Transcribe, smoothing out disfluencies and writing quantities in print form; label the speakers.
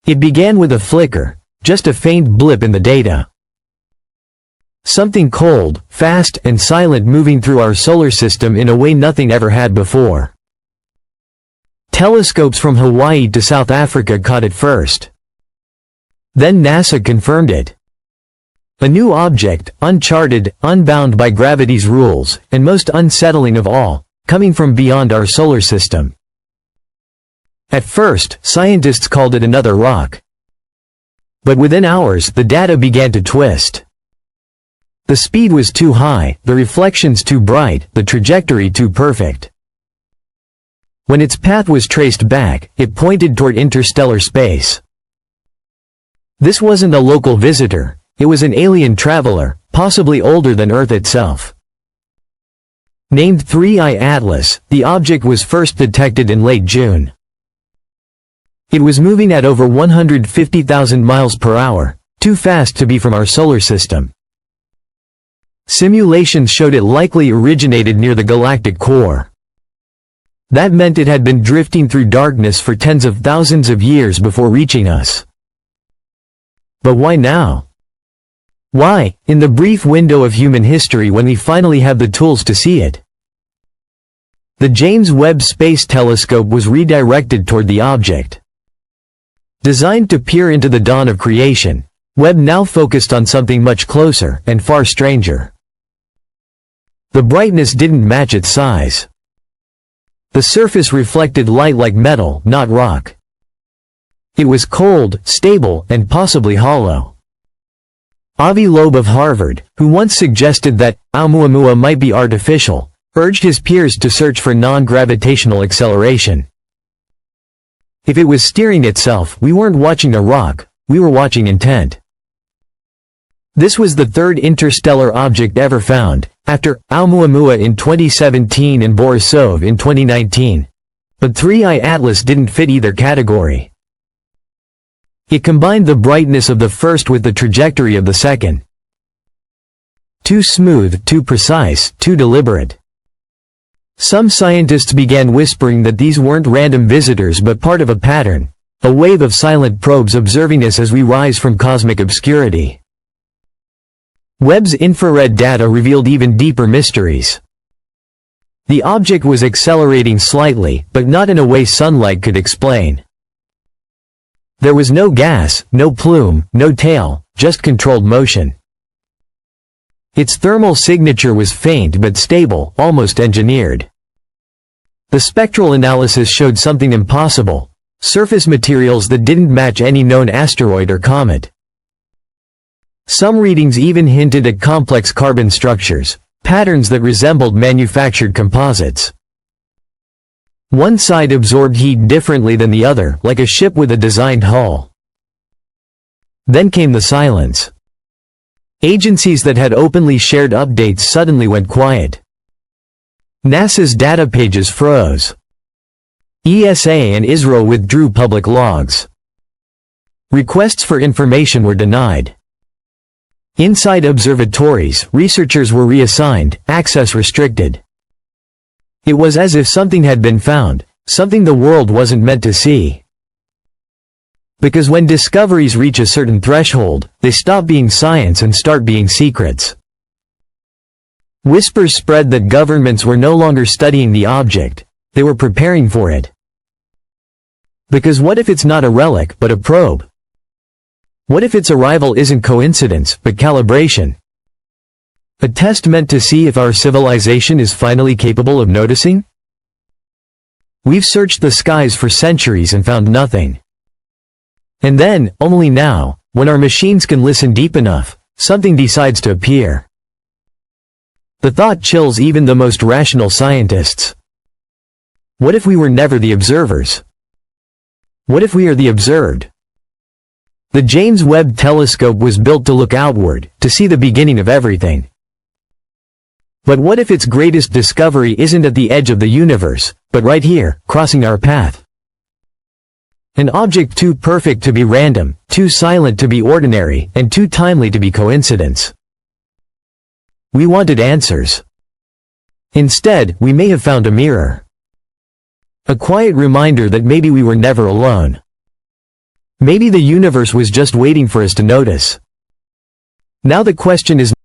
Speaker 1: It began with a flicker, just a faint blip in the data. Something cold, fast, and silent moving through our solar system in a way nothing ever had before. Telescopes from Hawaii to South Africa caught it first. Then NASA confirmed it. A new object, uncharted, unbound by gravity's rules, and most unsettling of all, coming from beyond our solar system. At first, scientists called it another rock. But within hours, the data began to twist. The speed was too high, the reflections too bright, the trajectory too perfect. When its path was traced back, it pointed toward interstellar space. This wasn't a local visitor, it was an alien traveler, possibly older than Earth itself. Named 3I Atlas, the object was first detected in late June. It was moving at over 150,000 miles per hour, too fast to be from our solar system. Simulations showed it likely originated near the galactic core. That meant it had been drifting through darkness for tens of thousands of years before reaching us. But why now? Why, in the brief window of human history when we finally have the tools to see it? The James Webb Space Telescope was redirected toward the object. Designed to peer into the dawn of creation, Webb now focused on something much closer and far stranger. The brightness didn't match its size. The surface reflected light like metal, not rock. It was cold, stable, and possibly hollow. Avi Loeb of Harvard, who once suggested that Oumuamua might be artificial, urged his peers to search for non-gravitational acceleration. If it was steering itself, we weren't watching a rock, we were watching intent. This was the third interstellar object ever found, after Oumuamua in 2017 and Borisov in 2019. But 3I Atlas didn't fit either category. It combined the brightness of the first with the trajectory of the second. Too smooth, too precise, too deliberate. Some scientists began whispering that these weren't random visitors but part of a pattern, a wave of silent probes observing us as we rise from cosmic obscurity. Webb's infrared data revealed even deeper mysteries. The object was accelerating slightly, but not in a way sunlight could explain. There was no gas, no plume, no tail, just controlled motion. Its thermal signature was faint but stable, almost engineered. The spectral analysis showed something impossible: surface materials that didn't match any known asteroid or comet. Some readings even hinted at complex carbon structures, patterns that resembled manufactured composites. One side absorbed heat differently than the other, like a ship with a designed hull. Then came the silence. Agencies that had openly shared updates suddenly went quiet. NASA's data pages froze. ESA and ISRO withdrew public logs. Requests for information were denied. Inside observatories, researchers were reassigned, access restricted. It was as if something had been found, something the world wasn't meant to see. Because when discoveries reach a certain threshold, they stop being science and start being secrets. Whispers spread that governments were no longer studying the object, they were preparing for it. Because what if it's not a relic, but a probe? What if its arrival isn't coincidence, but calibration? A test meant to see if our civilization is finally capable of noticing? We've searched the skies for centuries and found nothing. And then, only now, when our machines can listen deep enough, something decides to appear. The thought chills even the most rational scientists. What if we were never the observers? What if we are the observed? The James Webb Telescope was built to look outward, to see the beginning of everything. But what if its greatest discovery isn't at the edge of the universe, but right here, crossing our path? An object too perfect to be random, too silent to be ordinary, and too timely to be coincidence. We wanted answers. Instead, we may have found a mirror. A quiet reminder that maybe we were never alone. Maybe the universe was just waiting for us to notice. Now the question is